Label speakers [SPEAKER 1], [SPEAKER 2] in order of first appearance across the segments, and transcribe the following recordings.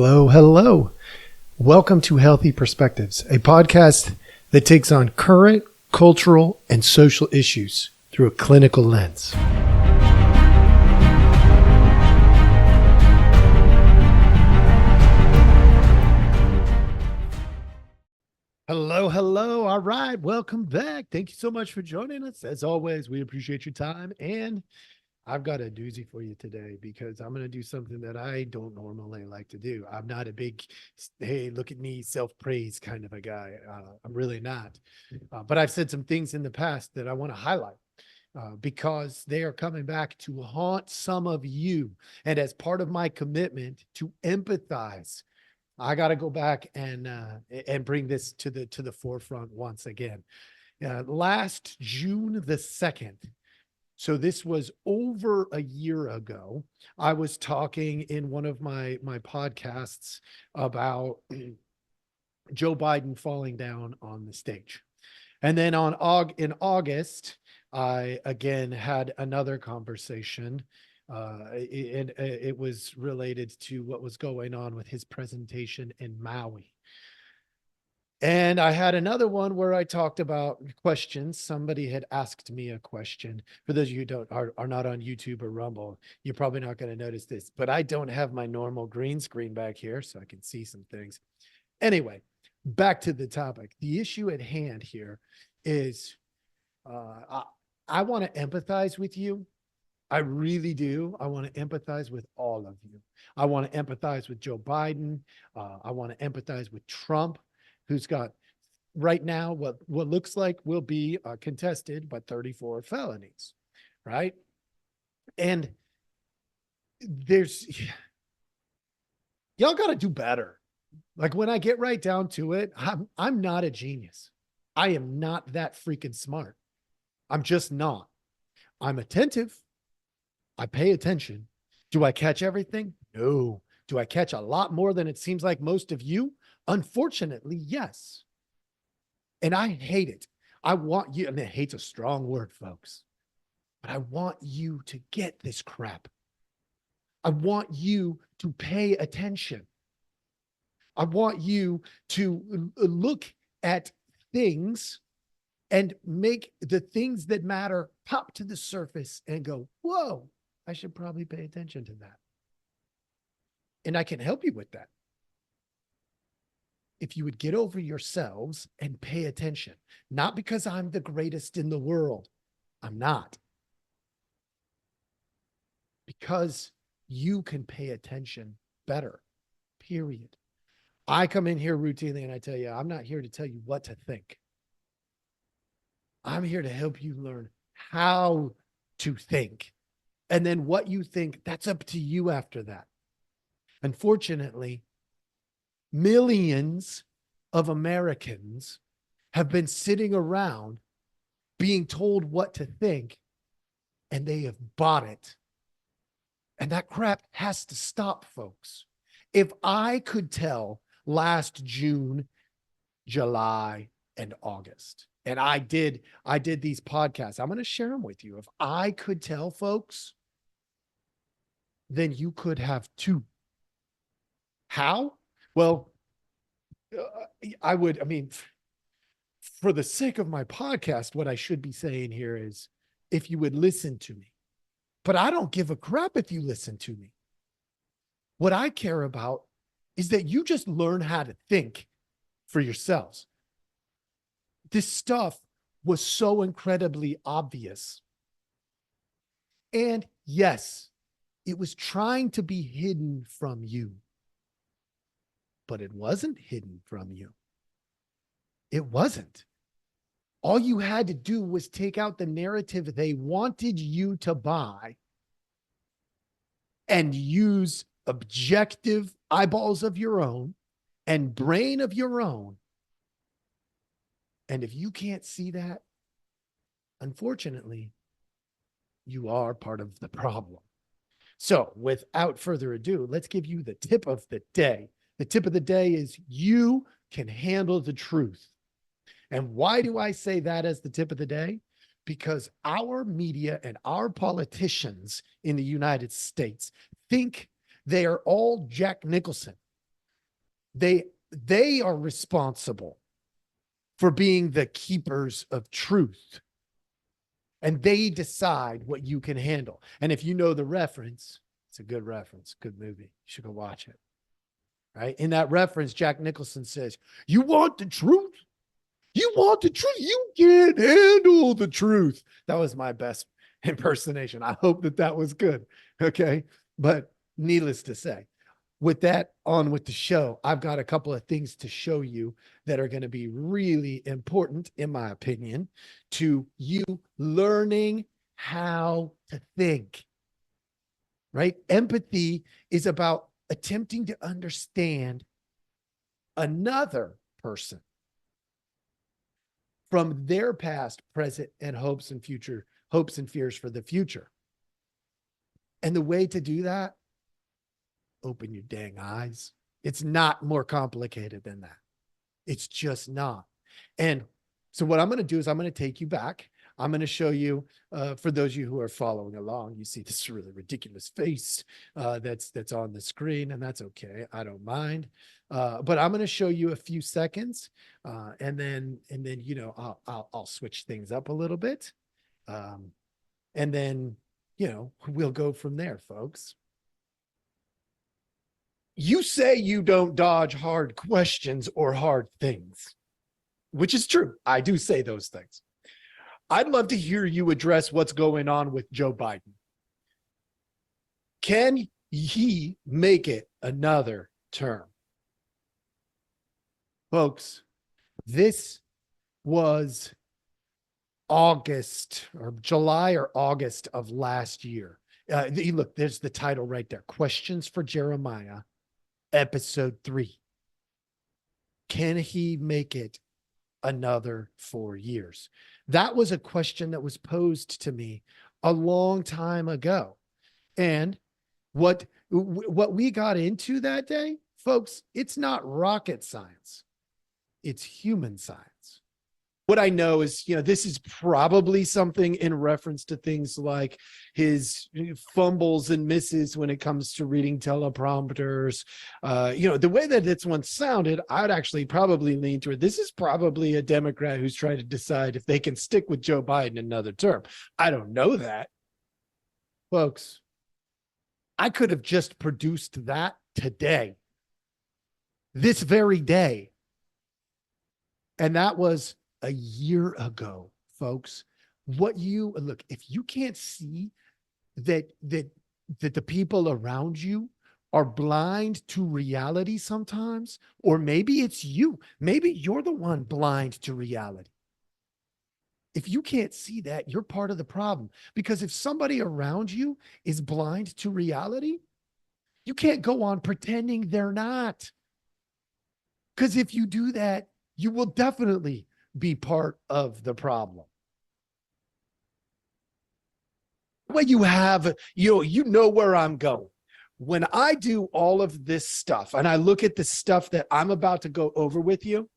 [SPEAKER 1] Hello, hello. Welcome to Healthy Perspectives, a podcast that takes on current cultural and social issues through a clinical lens. Hello, hello. All right, welcome back. Thank you so much for joining us. As always, we appreciate your time, and I've got a doozy for you today because I'm going to do something that I don't normally like to do. I'm not a big, hey, look at me, self-praise kind of a guy. I'm really not. But I've said some things in the past that I want to highlight because they are coming back to haunt some of you. And as part of my commitment to empathize, I got to go back and bring this to the forefront once again. Last June the 2nd, so this was over a year ago, I was talking in one of my podcasts about Joe Biden falling down on the stage. And then in August, I again had another conversation. It was related to what was going on with his presentation in Maui. And I had another one where I talked about questions. Somebody had asked me a question. For those of you who are not on YouTube or Rumble, you're probably not going to notice this, but I don't have my normal green screen back here, so I can see some things. Anyway, back to the topic. The issue at hand here is I want to empathize with you. I really do. I want to empathize with all of you. I want to empathize with Joe Biden. I want to empathize with Trump, who's got right now what looks like will be contested, but 34 felonies, right? And y'all got to do better. Like when I get right down to it, I'm not a genius. I am not that freaking smart. I'm just not. I'm attentive. I pay attention. Do I catch everything? No. Do I catch a lot more than it seems like most of you? Unfortunately, yes. And I hate it. I want you, and hate's a strong word, folks, but I want you to get this crap. I want you to pay attention. I want you to look at things and make the things that matter pop to the surface and go, whoa, I should probably pay attention to that. And I can help you with that. If you would get over yourselves and pay attention, not because I'm the greatest in the world. I'm not. Because you can pay attention better, period. I come in here routinely and I tell you, I'm not here to tell you what to think. I'm here to help you learn how to think. And then what you think, that's up to you after that. Unfortunately, millions of Americans have been sitting around being told what to think, and they have bought it. And that crap has to stop, folks. If I could tell last June, July, and August, and I did these podcasts, I'm going to share them with you. If I could tell folks, then you could have too. How? Well, for the sake of my podcast, what I should be saying here is if you would listen to me. But I don't give a crap if you listen to me. What I care about is that you just learn how to think for yourselves. This stuff was so incredibly obvious. And yes, it was trying to be hidden from you. But it wasn't hidden from you. It wasn't. All you had to do was take out the narrative they wanted you to buy and use objective eyeballs of your own and brain of your own. And if you can't see that, unfortunately, you are part of the problem. So without further ado, let's give you the tip of the day. The tip of the day is you can handle the truth. And why do I say that as the tip of the day? Because our media and our politicians in the United States think they are all Jack Nicholson. They are responsible for being the keepers of truth. And they decide what you can handle. And if you know the reference, it's a good reference, good movie. You should go watch it. Right? In that reference, Jack Nicholson says, "You want the truth? You want the truth? You can't handle the truth." That was my best impersonation. I hope that that was good. Okay. But needless to say, with that, on with the show, I've got a couple of things to show you that are going to be really important, in my opinion, to you learning how to think. Right? Empathy is about attempting to understand another person from their past, present, and hopes and fears for the future. And the way to do that, open your dang eyes. It's not more complicated than that. It's just not. And so what I'm going to do is I'm going to take you back. I'm going to show you, for those of you who are following along, you see this really ridiculous face that's on the screen, and that's okay. I don't mind. But I'm going to show you a few seconds, and then I'll switch things up a little bit, and then we'll go from there, folks. You say you don't dodge hard questions or hard things, which is true. I do say those things. I'd love to hear you address what's going on with Joe Biden. Can he make it another term? Folks, this was August or July or August of last year. Look, there's the title right there. Questions for Jeremiah, episode 3. Can he make it another 4 years? That was a question that was posed to me a long time ago. And what we got into that day, folks, it's not rocket science. It's human science. What I know is, this is probably something in reference to things like his fumbles and misses when it comes to reading teleprompters. The way that this one sounded, I'd actually probably lean toward this is probably a Democrat who's trying to decide if they can stick with Joe Biden another term. I don't know that. Folks, I could have just produced that today, this very day. And that was a year ago, folks. Look, if you can't see that the people around you are blind to reality sometimes, or maybe it's you, maybe you're the one blind to reality. If you can't see that, you're part of the problem. Because if somebody around you is blind to reality, you can't go on pretending they're not. Because if you do that, you will definitely be part of the problem. When you have, you know where I'm going. When I do all of this stuff and I look at the stuff that I'm about to go over with you,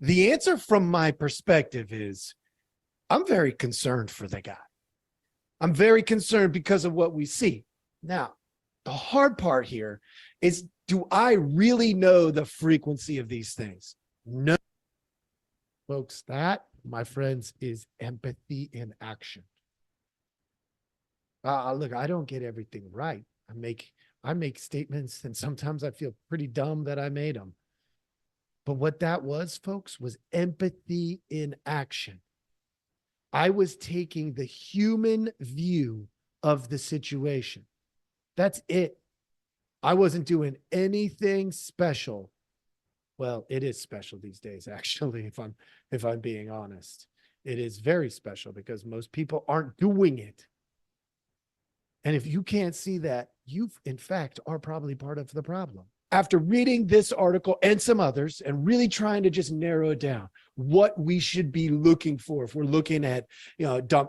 [SPEAKER 1] the answer from my perspective is I'm very concerned for the guy. I'm very concerned because of what we see. Now, the hard part here is, do I really know the frequency of these things? No. Folks, that, my friends, is empathy in action. Look, I don't get everything right. I make statements, and sometimes I feel pretty dumb that I made them. But what that was, folks, was empathy in action. I was taking the human view of the situation. That's it. I wasn't doing anything special. Well, it is special these days, actually, if I'm being honest. It is very special because most people aren't doing it. And if you can't see that, you, in fact, are probably part of the problem. After reading this article and some others and really trying to just narrow it down, what we should be looking for if we're looking at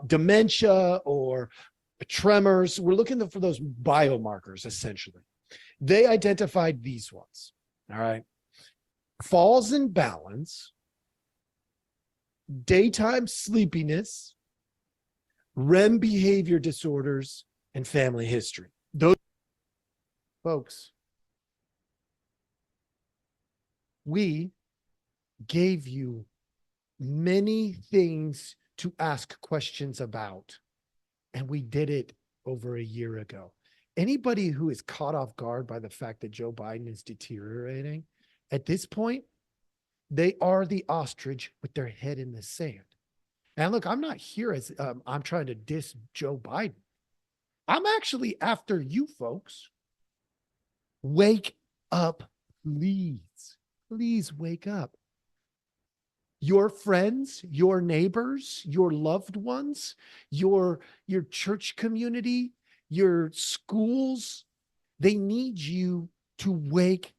[SPEAKER 1] dementia or tremors, we're looking for those biomarkers, essentially. They identified these ones, all right? Falls in balance, daytime sleepiness, REM behavior disorders, and family history. Those folks, we gave you many things to ask questions about, and we did it over a year ago. Anybody who is caught off guard by the fact that Joe Biden is deteriorating, at this point, they are the ostrich with their head in the sand. And look, I'm not here as I'm trying to diss Joe Biden. I'm actually after you folks. Wake up, please. Please wake up. Your friends, your neighbors, your loved ones, your church community, your schools, they need you to wake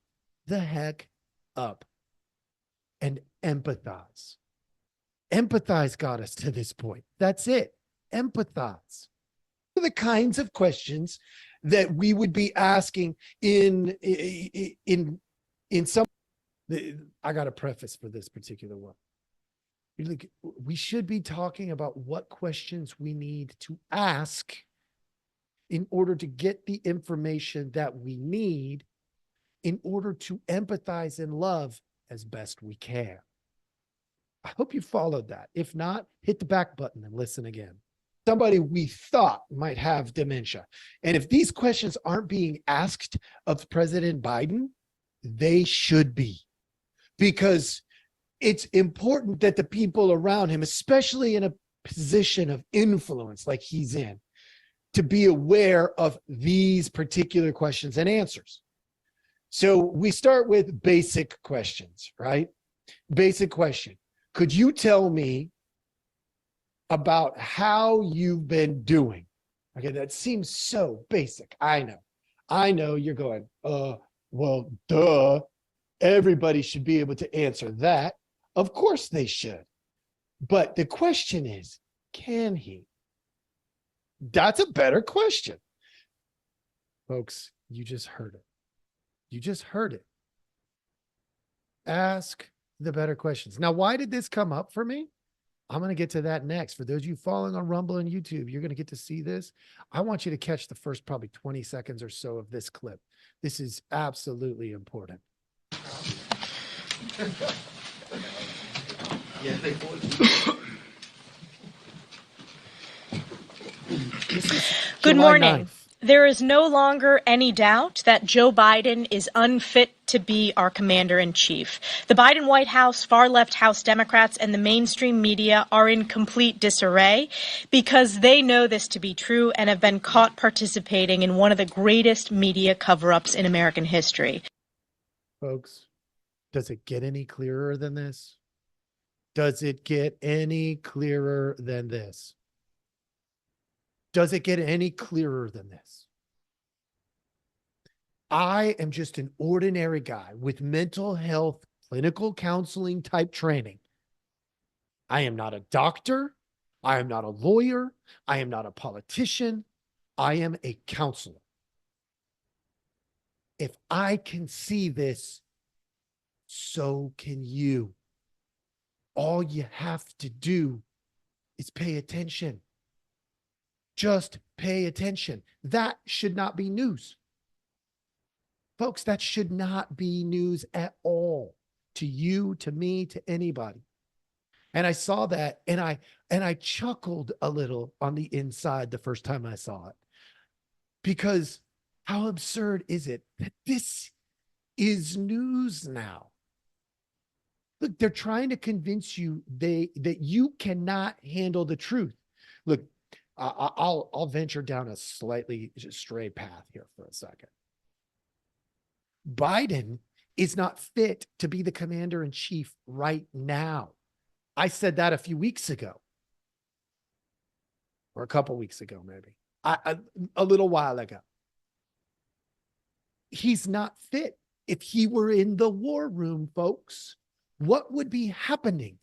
[SPEAKER 1] the heck up and empathize. Empathize got us to this point. That's it. Empathize. The kinds of questions that we would be asking in some. I got a preface for this particular one. Like, we should be talking about what questions we need to ask in order to get the information that we need in order to empathize and love as best we can. I hope you followed that. If not, hit the back button and listen again. Somebody we thought might have dementia. And if these questions aren't being asked of President Biden, they should be. Because it's important that the people around him, especially in a position of influence like he's in, to be aware of these particular questions and answers. So we start with basic questions, right? Basic question. Could you tell me about how you've been doing? Okay, that seems so basic. I know you're going, well, duh. Everybody should be able to answer that. Of course they should. But the question is, can he? That's a better question. Folks, you just heard it. You just heard it. Ask the better questions. Now, why did this come up for me? I'm going to get to that next. For those of you following on Rumble and YouTube, you're going to get to see this. I want you to catch the first probably 20 seconds or so of this clip. This is absolutely important.
[SPEAKER 2] Good morning. There is no longer any doubt that Joe Biden is unfit to be our commander-in-chief. The Biden White House, far-left House Democrats, and the mainstream media are in complete disarray because they know this to be true and have been caught participating in one of the greatest media cover-ups in American history.
[SPEAKER 1] Folks, does it get any clearer than this? Does it get any clearer than this? Does it get any clearer than this? I am just an ordinary guy with mental health, clinical counseling type training. I am not a doctor. I am not a lawyer. I am not a politician. I am a counselor. If I can see this, so can you. All you have to do is pay attention. Just pay attention. That should not be news. Folks, that should not be news at all to you, to me, to anybody. And I saw that and I chuckled a little on the inside the first time I saw it. Because how absurd is it that this is news now? Look, they're trying to convince you that you cannot handle the truth. Look, I'll venture down a slightly stray path here for a second. Biden is not fit to be the commander-in-chief right now. I said that a few weeks ago, or a couple weeks ago, maybe a little while ago. He's not fit. If he were in the war room, folks, what would be happening?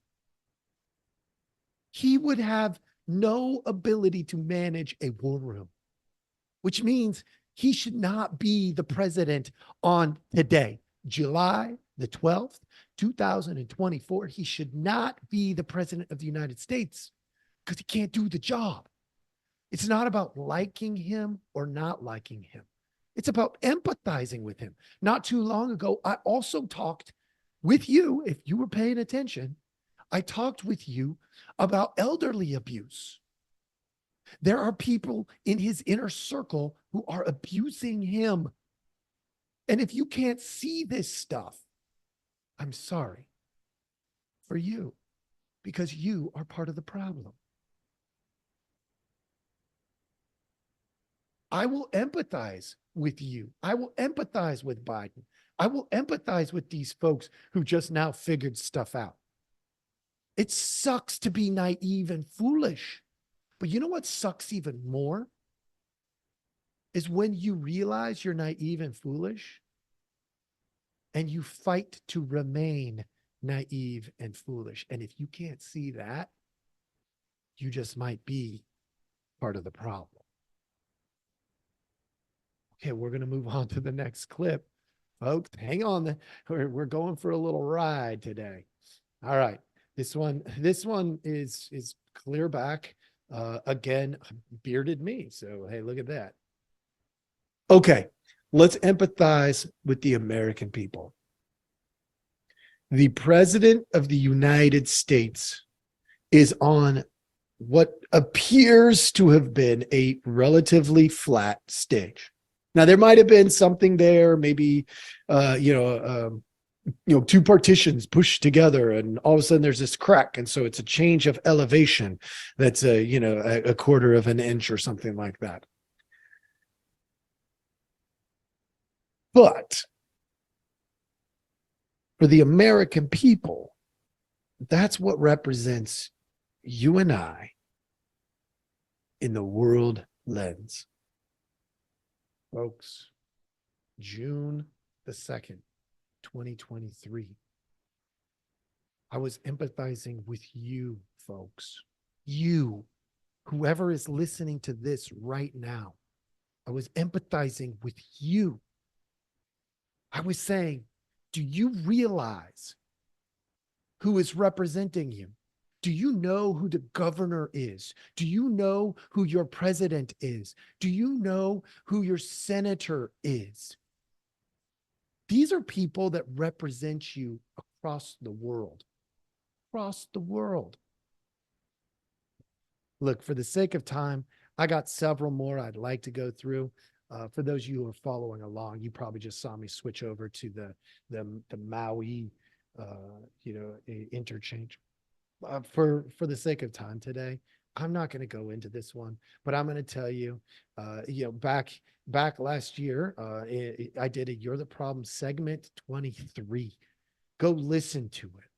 [SPEAKER 1] He would have no ability to manage a war room, which means he should not be the president on today, July the 12th, 2024. He should not be the president of the United States because he can't do the job. It's not about liking him or not liking him. It's about empathizing with him. Not too long ago, I also talked with you, if you were paying attention, I talked with you about elderly abuse. There are people in his inner circle who are abusing him. And if you can't see this stuff, I'm sorry for you, because you are part of the problem. I will empathize with you. I will empathize with Biden. I will empathize with these folks who just now figured stuff out. It sucks to be naive and foolish. But you know what sucks even more? Is when you realize you're naive and foolish and you fight to remain naive and foolish. And if you can't see that, you just might be part of the problem. Okay, we're going to move on to the next clip. Folks, hang on. We're going for a little ride today. All right. This one is clear back. Again, bearded me. So, hey, look at that. Okay, let's empathize with the American people. The President of the United States is on what appears to have been a relatively flat stage. Now, there might have been something there, maybe, two partitions pushed together, and all of a sudden there's this crack, and so it's a change of elevation that's a quarter of an inch or something like that. But for the American people, that's what represents you and I in the world lens. Folks, June the 2nd, 2023. I was empathizing with you, folks. You, whoever is listening to this right now, I was empathizing with you. I was saying, do you realize who is representing you? Do you know who the governor is? Do you know who your president is? Do you know who your senator is? These are people that represent you across the world. Across the world. Look, for the sake of time, I got several more I'd like to go through. For those of you who are following along, you probably just saw me switch over to the Maui, interchange. For the sake of time today, I'm not going to go into this one, but I'm going to tell you, back last year, I did a You're the Problem segment 23. Go listen to it.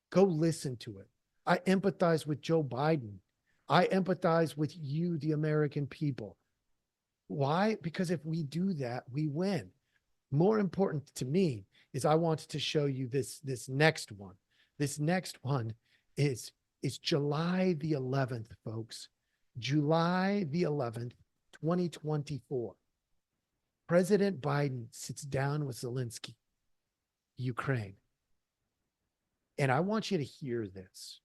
[SPEAKER 1] Go listen to it. I empathize with Joe Biden. I empathize with you, the American people. Why? Because if we do that, we win. More important to me is I want to show you this next one. This next one is July the 11th, folks. July the 11th, 2024. President Biden sits down with Zelensky, Ukraine. And I want you to hear this,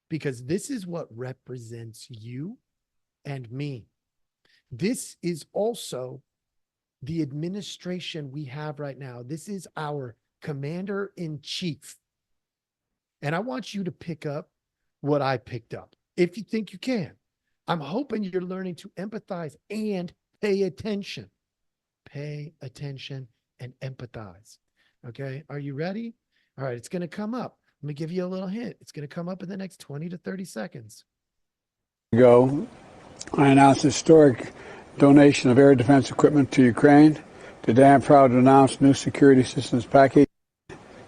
[SPEAKER 1] because this is what represents you and me. This is also the administration we have right now. This is our commander-in-chief. And I want you to pick up what I picked up, if you think you can. I'm hoping you're learning to empathize and pay attention. Pay attention and empathize. Okay, are you ready? All right, it's going to come up. Let me give you a little hint. It's going to come up in the next 20 to 30 seconds.
[SPEAKER 3] I announced a historic donation of air defense equipment to Ukraine. Today I'm proud to announce new security assistance package.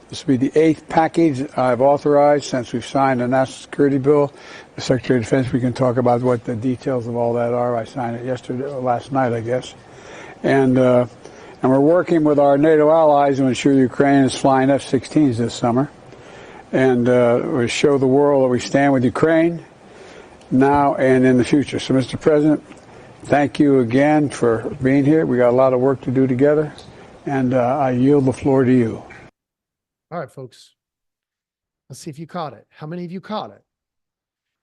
[SPEAKER 3] This will be the 8th package I've authorized since we've signed the national security bill. The Secretary of Defense, we can talk about what the details of all that are. I signed it last night, I guess. And we're working with our NATO allies to ensure Ukraine is flying F-16s this summer. And we show the world that we stand with Ukraine now and in the future. So, Mr. President, thank you again for being here. We got a lot of work to do together, and I yield the floor to you.
[SPEAKER 1] All right, folks. Let's see if you caught it. How many of you caught it?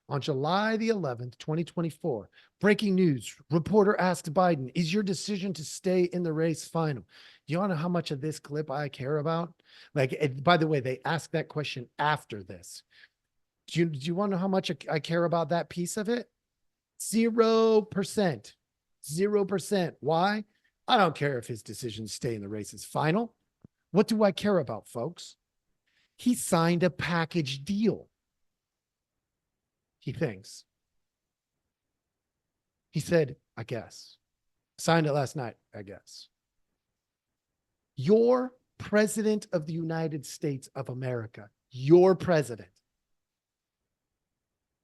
[SPEAKER 1] On July the 11th, 2024, breaking news. Reporter asked Biden, is your decision to stay in the race final? Do you want to know how much of this clip I care about? By the way, they asked that question after this. Do you want to know how much I care about that piece of it? 0%. 0%. Why? I don't care if his decision to stay in the race is final. What do I care about, folks? He signed a package deal. He thinks. He said, I guess. Signed it last night, I guess. Your president of the United States of America, your president.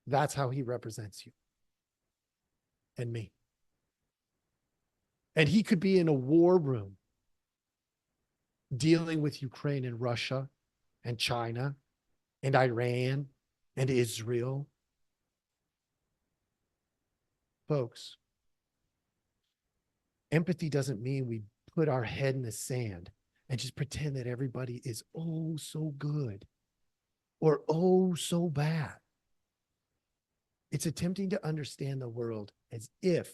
[SPEAKER 1] That's how he represents you and me. And he could be in a war room dealing with Ukraine and Russia and China and Iran and Israel. Folks, empathy doesn't mean we put our head in the sand and just pretend that everybody is oh so good or oh so bad. It's attempting to understand the world as if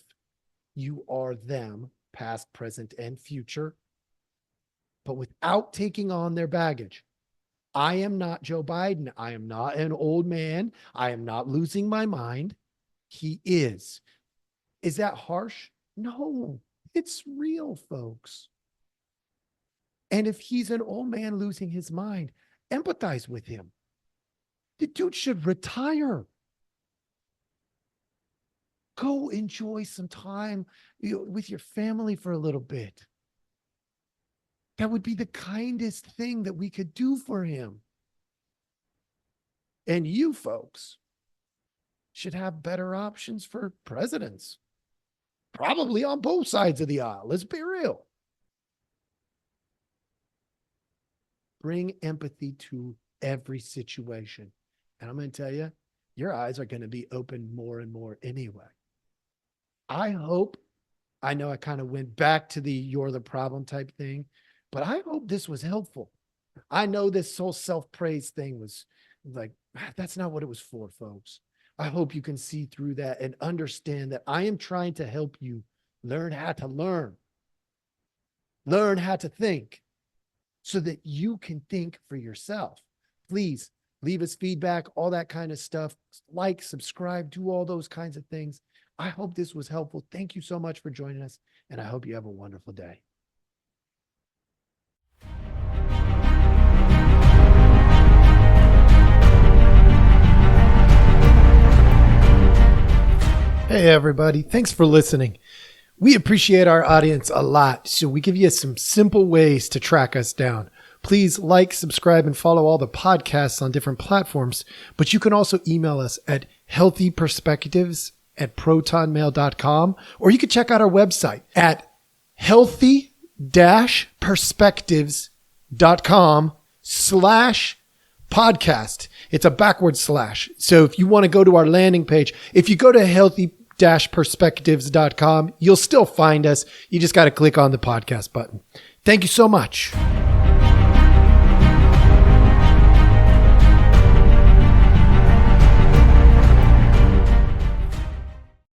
[SPEAKER 1] you are them, past, present, and future, but without taking on their baggage. I am not Joe Biden. I am not an old man. I am not losing my mind. He is. Is that harsh? No, it's real, folks. And if he's an old man losing his mind, empathize with him. The dude should retire. Go enjoy some time with your family for a little bit. That would be the kindest thing that we could do for him. And you folks should have better options for presidents. Probably on both sides of the aisle. Let's be real. Bring empathy to every situation. And I'm going to tell you, your eyes are going to be open more and more anyway. I hope, I know I kind of went back to the you're the problem type thing, but I hope this was helpful. I know this whole self-praise thing was like, that's not what it was for, folks. I hope you can see through that and understand that I am trying to help you learn how to learn how to think so that you can think for yourself. Please leave us feedback, all that kind of stuff. Like, subscribe, do all those kinds of things. I hope this was helpful. Thank you so much for joining us, and I hope you have a wonderful day. Hey, everybody. Thanks for listening. We appreciate our audience a lot, so we give you some simple ways to track us down. Please like, subscribe, and follow all the podcasts on different platforms, but you can also email us at healthyperspectives@protonmail.com, or you can check out our website at healthy-perspectives.com/podcast. It's a backward slash. So if you want to go to our landing page, if you go to healthy-perspectives.com, you'll still find us. You just got to click on the podcast button. Thank you so much.